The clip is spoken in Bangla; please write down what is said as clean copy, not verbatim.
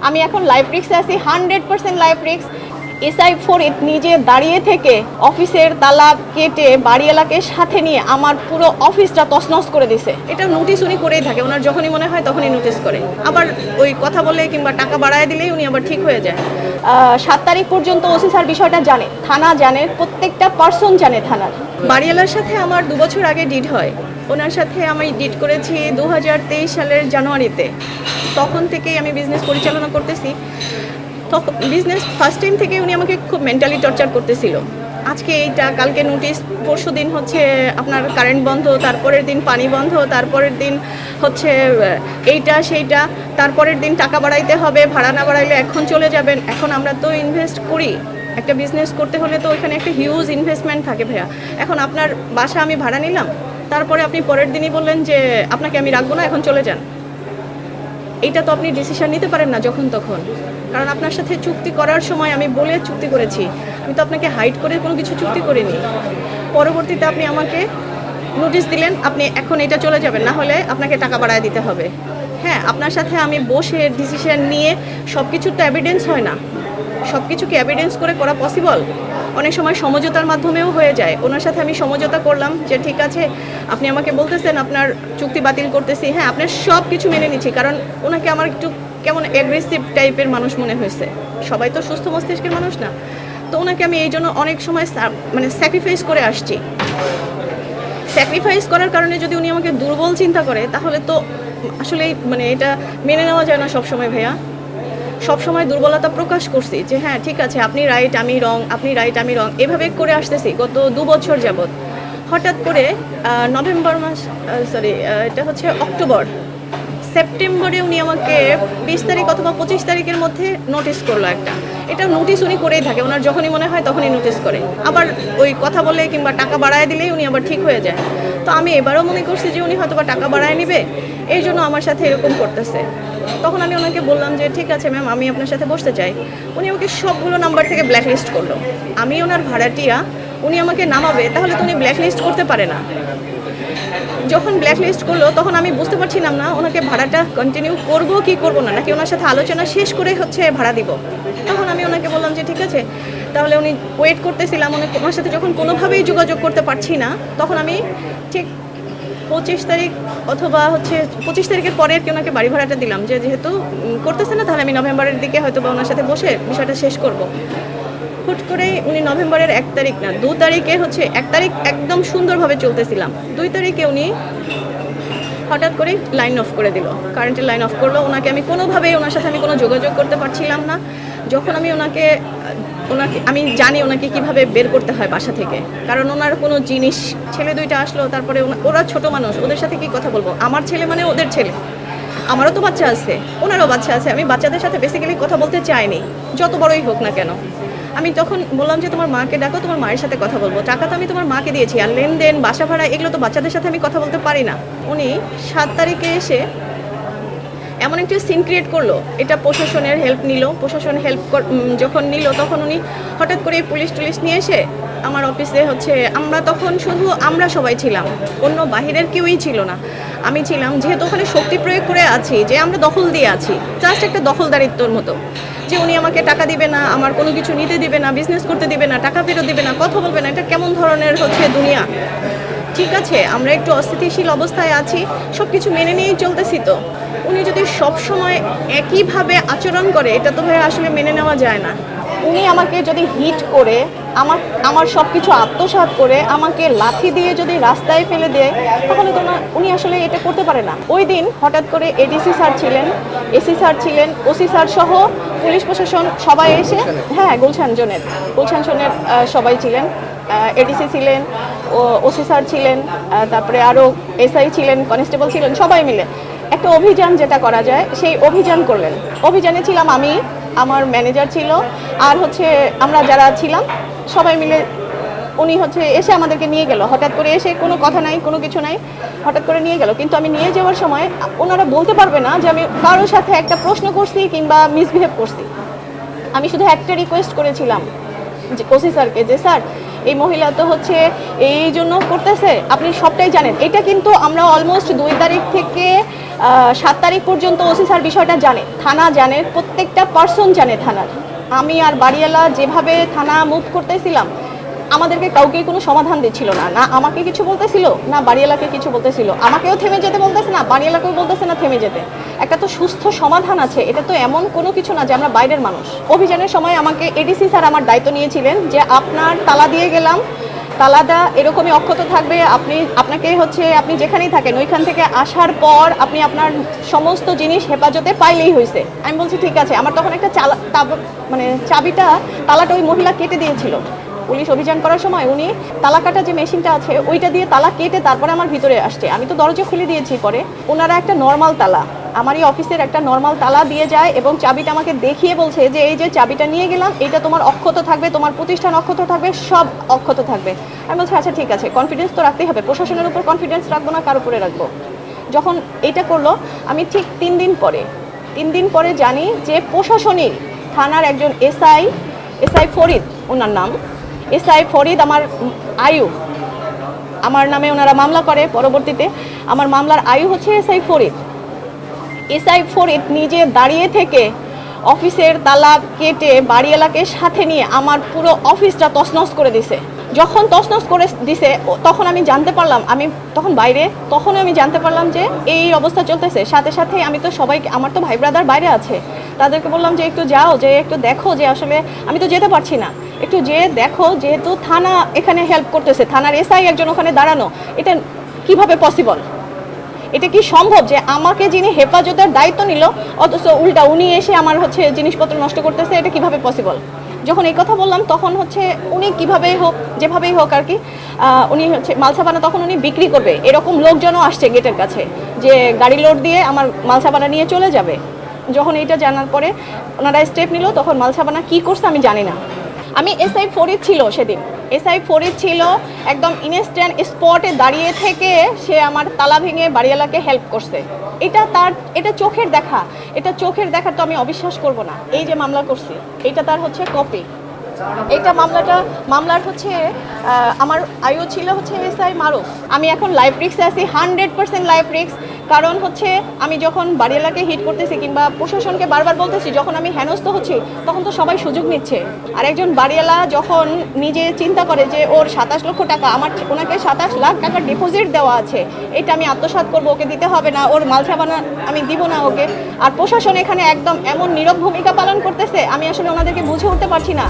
আমি এখন লাইফ রিস্কে আছি, 100% লাইফ রিস্ক। এসআই ফরিদ নিজে দাঁড়িয়ে থেকে অফিসের তালা কেটে বাড়িওয়ালাকে সাথে নিয়ে আমার পুরো অফিসটা তছনছ করে দিছে। এটা নোটিশ উনি করেই থাকে, ওনার যখনই মনে হয় তখনই নোটিশ করে। আবার ওই কথা বলে কিংবা টাকা বাড়ায় দিলেই উনি আবার ঠিক হয়ে যায়। 7 তারিখ পর্যন্ত ওসি স্যার বিষয়টা জানে, থানা জানে, প্রত্যেকটা পার্সন জানে থানার। বাড়িওয়ালার সাথে আমার 2 বছর আগে ডিড হয়। ওনার সাথে আমি ডিড করেছি 2023 সালের জানুয়ারিতে। তখন থেকেই আমি বিজনেস পরিচালনা করতেছি। তখন বিজনেস ফার্স্ট টাইম থেকে উনি আমাকে খুব মেন্টালি টর্চার করতেছিল। আজকে এইটা, কালকে নোটিশ, পরশু দিন হচ্ছে আপনার কারেন্ট বন্ধ, তারপরের দিন পানি বন্ধ, তারপরের দিন হচ্ছে এইটা সেইটা, তারপরের দিন টাকা বাড়াইতে হবে, ভাড়া না বাড়াইলে এখন চলে যাবেন। এখন আমরা তো ইনভেস্ট করি, একটা বিজনেস করতে হলে তো ওইখানে একটা হিউজ ইনভেস্টমেন্ট থাকে ভাইয়া। এখন আপনার বাসা আমি ভাড়া নিলাম, তারপরে আপনি পরের দিনই বললেন যে আপনাকে আমি রাখবো না, এখন চলে যান। এইটা তো আপনি ডিসিশন নিতে পারেন না যখন তখন, কারণ আপনার সাথে চুক্তি করার সময় আমি বলে চুক্তি করেছি, আমি তো আপনাকে হাইড করে কোনো কিছু চুক্তি করিনি। পরবর্তীতে আপনি আমাকে নোটিশ দিলেন আপনি এখন এটা চলে যাবেন, না হলে আপনাকে টাকা বাড়ায় দিতে হবে। হ্যাঁ, আপনার সাথে আমি বসে ডিসিশন নিয়ে সব কিছুর তো এভিডেন্স হয় না, সব কিছুকে এভিডেন্স করে করা পসিবল। অনেক সময় সমঝোতার মাধ্যমেও হয়ে যায়। ওনার সাথে আমি সমঝোতা করলাম যে ঠিক আছে, আপনি আমাকে বলতেছেন আপনার চুক্তি বাতিল করতেছি, হ্যাঁ আপনার সব কিছু মেনে নিচ্ছি, কারণ ওনাকে আমার একটু কেমন অ্যাগ্রেসিভ টাইপের মানুষ মনে হয়েছে। সবাই তো সুস্থ মস্তিষ্কের মানুষ না, তো ওনাকে আমি এই জন্য অনেক সময় মানে স্যাক্রিফাইস করে আসছি। স্যাক্রিফাইস করার কারণে যদি উনি আমাকে দুর্বল চিন্তা করে, তাহলে তো আসলেই মানে এটা মেনে নেওয়া যায় না সবসময় ভাইয়া। সবসময় দুর্বলতা প্রকাশ করছি যে হ্যাঁ ঠিক আছে, আপনি রাইট আমি রং, আপনি রাইট আমি রং, এভাবে করে আসতেছি গত 2 বছর যাবৎ। হঠাৎ করে নভেম্বর মাস, এটা হচ্ছে অক্টোবর, সেপ্টেম্বরে উনি আমাকে 20 তারিখ অথবা 25 তারিখের মধ্যে নোটিশ করলো একটা। এটা নোটিশ উনি করেই থাকে, ওনার যখনই মনে হয় তখনই নোটিশ করে। আবার ওই কথা বলে কিংবা টাকা বাড়ায় দিলেই উনি আবার ঠিক হয়ে যায়। তো আমি এবারও মনে করছি যে উনি হয়তো বা টাকা বাড়ায় নেবে, এই জন্য আমার সাথে এরকম করতেছে। তখন আমি ওনাকে বললাম যে ঠিক আছে ম্যাম, আমি আপনার সাথে বসতে চাই। উনি আমাকে সবগুলো নাম্বার থেকে ব্ল্যাকলিস্ট করলো। আমি ওনার ভাড়াটিয়া, উনি আমাকে নামাবে, তাহলে তো উনি ব্ল্যাকলিস্ট করতে পারে না। যখন ব্ল্যাকলিস্ট করলো তখন আমি বুঝতে পারছিলাম না ওনাকে ভাড়াটা কন্টিনিউ করব কি করব না, নাকি ওনার সাথে আলোচনা শেষ করে হচ্ছে ভাড়া দিব। তখন আমি ওনাকে বললাম যে ঠিক আছে, তাহলে উনি ওয়েট করতেছিলাম। ওনার সাথে যখন কোনোভাবেই যোগাযোগ করতে পারছি না, তখন আমি ঠিক 25 তারিখ অথবা হচ্ছে 25 তারিখের পরে আর কি ওনাকে বাড়ি ভাড়াটা দিলাম, যে যেহেতু করতেছে না তাহলে আমি নভেম্বরের দিকে হয়তো বা ওনার সাথে বসে বিষয়টা শেষ করব। হুট করে উনি নভেম্বরের 1 তারিখ না 2 তারিখে হচ্ছে, 1 তারিখ একদম সুন্দরভাবে চলতেছিলাম, 2 তারিখে উনি হঠাৎ করে লাইন অফ করে দিল, কারেন্টের লাইন অফ করলো। ওনাকে আমি কোনোভাবেই, ওনার সাথে আমি কোনো যোগাযোগ করতে পারছিলাম না। যখন আমি ওনাকে আমি জানি ওনাকে কিভাবে বের করতে হয় বাসা থেকে, কারণ ওনার কোনো জিনিস, ছেলে 2টা আসলো, তারপরে ওরা ছোট মানুষ, ওদের সাথে কি কথা বলবো। আমার ছেলে মানে ওদের ছেলে, আমারও তো বাচ্চা আছে, ওনারও বাচ্চা আছে। আমি বাচ্চাদের সাথে বেসিক্যালি কথা বলতে চাইনি, যত বড়ই হোক না কেন। আমি তখন বললাম যে তোমার মাকে ডাকো, তোমার মায়ের সাথে কথা বলবো, টাকা তো আমি তোমার মাকে দিয়েছি, আর লেনদেন বাসা ভাড়া এগুলো তো বাচ্চাদের সাথে আমি কথা বলতে পারি না। উনি 7 তারিখে এসে এমন একটা সিন ক্রিয়েট করলো, এটা প্রশাসনের হেল্প নিল। প্রশাসন হেল্প যখন নিল, তখন উনি হঠাৎ করে পুলিশ টুলিশ নিয়ে এসে আমার অফিসে হচ্ছে, আমরা তখন শুধু আমরা সবাই ছিলাম, অন্য বাহিরের কেউই ছিল না, আমি ছিলাম। যেহেতু ওখানে শক্তি প্রয়োগ করে আছি, যে আমরা দখল দিয়ে আছি, জাস্ট একটা দখলদারিত্বর মতো, যে উনি আমাকে টাকা দিবে না, আমার কোনো কিছু নিতে দিবে না, বিজনেস করতে দিবে না, টাকা ফেরত দিবে না, কথা বলবে না। এটা কেমন ধরনের হচ্ছে দুনিয়া? ঠিক আছে, আমরা একটু অস্থিতিশীল অবস্থায় আছি, সব কিছু মেনে নিয়েই চলতেছি। তো উনি যদি সব সময় একইভাবে আচরণ করে, এটা তো ভাই আসলে মেনে নেওয়া যায় না। উনি আমাকে যদি হিট করে, আমার সব কিছু আত্মসাৎ করে, আমাকে লাঠি দিয়ে যদি রাস্তায় ফেলে দেয়, তাহলে তো উনি আসলে এটা করতে পারে না। ওই দিন হঠাৎ করে এডিসি স্যার ছিলেন, এসি স্যার ছিলেন, ওসি স্যার সহ পুলিশ প্রশাসন সবাই এসে, হ্যাঁ গুলশান জোনের সবাই ছিলেন, এডিসি ছিলেন, ওসি স্যার ছিলেন, তারপরে আরও এসআই ছিলেন, কনস্টেবল ছিলেন, সবাই মিলে একটা অভিযান যেটা করা যায় সেই অভিযান করলেন। অভিযানে ছিলাম আমি, আমার ম্যানেজার ছিল, আর হচ্ছে আমরা যারা ছিলাম সবাই মিলে। উনি হচ্ছে এসে আমাদেরকে নিয়ে গেল, হঠাৎ করে এসে, কোনো কথা নাই, কোনো কিছু নাই, হঠাৎ করে নিয়ে গেল। কিন্তু আমি নিয়ে যাওয়ার সময় ওনারা বলতে পারবে না যে আমি কারোর সাথে একটা প্রশ্ন করছি কিংবা মিসবিহেভ করছি। আমি শুধু একটা রিকোয়েস্ট করেছিলাম যে ওসি স্যারকে, যে স্যার এই মহিলা তো হচ্ছে এই জন্য করতেছে, আপনি সবটাই জানেন। এটা কিন্তু আমরা অলমোস্ট 2 তারিখ থেকে 7 তারিখ পর্যন্ত ওসি স্যার বিষয়টা জানে, থানা জানে, প্রত্যেকটা পার্সন জানে থানার। আমি আর বাড়িওয়ালা যেভাবে থানা মুভ করতেছিলাম, আমাদেরকে কাউকেই কোনো সমাধান দিচ্ছিল না, না আমাকে কিছু বলতেছিল, না বাড়িওয়ালাকে কিছু বলতেছিল, আমাকেও থেমে যেতে বলতেছে না, বাড়িওয়ালাকেও বলতেছে না থেমে যেতে। একটা তো সুস্থ সমাধান আছে, এটা তো এমন কোনো কিছু না যে আমরা বাইরের মানুষ। অভিযানের সময় আমাকে এডিসি স্যার আমার দায়িত্ব নিয়েছিলেন যে আপনার তালা দিয়ে গেলাম, তালাটা এরকমই অক্ষত থাকবে, আপনাকে হচ্ছে আপনি যেখানেই থাকেন ওইখান থেকে আসার পর আপনি আপনার সমস্ত জিনিস হেফাজতে পাইলেই হয়েছে। আমি বলছি ঠিক আছে। আমার তখন একটা চাবিটা তালাটা ওই মহিলা কেটে দিয়েছিল। পুলিশ অভিযান করার সময় উনি তালা কাটা যে মেশিনটা আছে ওইটা দিয়ে তালা কেটে তারপরে আমার ভিতরে আসছে। আমি তো দরজা খুলে দিয়েছি। পরে ওনারা একটা নর্মাল তালা, আমারই অফিসের একটা নর্মাল তালা দিয়ে যায় এবং চাবিটা আমাকে দেখিয়ে বলছে যে এই যে চাবিটা নিয়ে গেলাম, এটা তোমার অক্ষত থাকবে, তোমার প্রতিষ্ঠান অক্ষত থাকবে, সব অক্ষত থাকবে। আমি বলছি আচ্ছা ঠিক আছে, কনফিডেন্স তো রাখতেই হবে, প্রশাসনের উপর কনফিডেন্স রাখবো না, কার উপরে রাখবো। যখন এটা করলো আমি ঠিক 3 দিন পরে জানি যে প্রশাসনিক থানার একজন এসআই ফরিদ, ওনার নাম এসআই ফরিদ, আমার নামে ওনারা মামলা করে। পরবর্তীতে আমার মামলার আয়ু হচ্ছে এসআই ফরিদ নিজে দাঁড়িয়ে থেকে অফিসের তালা কেটে বাড়িওয়ালাকে সাথে নিয়ে আমার পুরো অফিসটা তছনছ করে দিছে। যখন তছনছ করে দিছে তখন আমি জানতে পারলাম, আমি তখন বাইরে, তখনও আমি জানতে পারলাম যে এই অবস্থা চলতেছে। সাথে সাথে আমি তো সবাইকে, আমার তো ভাই ব্রাদার বাইরে আছে, তাদেরকে বললাম যে একটু যাও, যে একটু দেখো, যে আসলে আমি তো যেতে পারছি না, একটু যে দেখো, যেহেতু থানা এখানে হেল্প করতেছে, থানার এসআই একজন ওখানে দাঁড়ানো, এটা কিভাবে পসিবল? এটা কি সম্ভব যে আমাকে যিনি হেফাজতের দায়িত্ব নিল অথচ উল্টা উনি এসে আমার হচ্ছে জিনিসপত্র নষ্ট করতেছে? এটা কিভাবে পসিবল? যখন এই কথা বললাম তখন হচ্ছে উনি কিভাবেই হোক, যেভাবেই হোক আর কি, উনি হচ্ছে মালসাবানা তখন উনি বিক্রি করবে এরকম লোকজনও আসছে গেটের কাছে, যে গাড়ি লোড দিয়ে আমার মালসাবানা নিয়ে চলে যাবে। যখন এইটা জানার পরে ওনারা স্টেপ নিল, তখন মালসাবানা কি করছে আমি জানি না। আমি এসআই ফরিদ ছিল সেদিন, এসআই ফরিদ ছিল একদম ইনস্ট্যান্ট স্পটে দাঁড়িয়ে থেকে সে আমার তালা ভেঙে বাড়িওয়ালাকে হেল্প করছে। এটা চোখের দেখা, এটা চোখের দেখা তো আমি অবিশ্বাস করব না। এই যে মামলা করছি, এটা তার হচ্ছে কপি। এটা মামলার হচ্ছে আমার আয়ু ছিল হচ্ছে এসআই মারুফ। আমি এখন লাইফ রিস্কে আছি, 100% লাইফ রিস্ক। কারণ হচ্ছে আমি যখন বাড়িওয়ালাকে হিট করতেছি কিংবা প্রশাসনকে বারবার বলতেছি, যখন আমি হেনস্থ হচ্ছি তখন তো সবাই সুযোগ নিচ্ছে। আর একজন বাড়িওয়ালা যখন নিজে চিন্তা করে যে ওর 27 লক্ষ টাকা, ওনাকে 27 লাখ টাকা ডিপোজিট দেওয়া আছে, এটা আমি আত্মসাৎ করবো, ওকে দিতে হবে না, ওর মালসাবানা আমি দিব না ওকে। আর প্রশাসন এখানে একদম এমন নীরব ভূমিকা পালন করতেছে, আমি আসলে ওনাদেরকে বুঝে উঠতে পারছি না।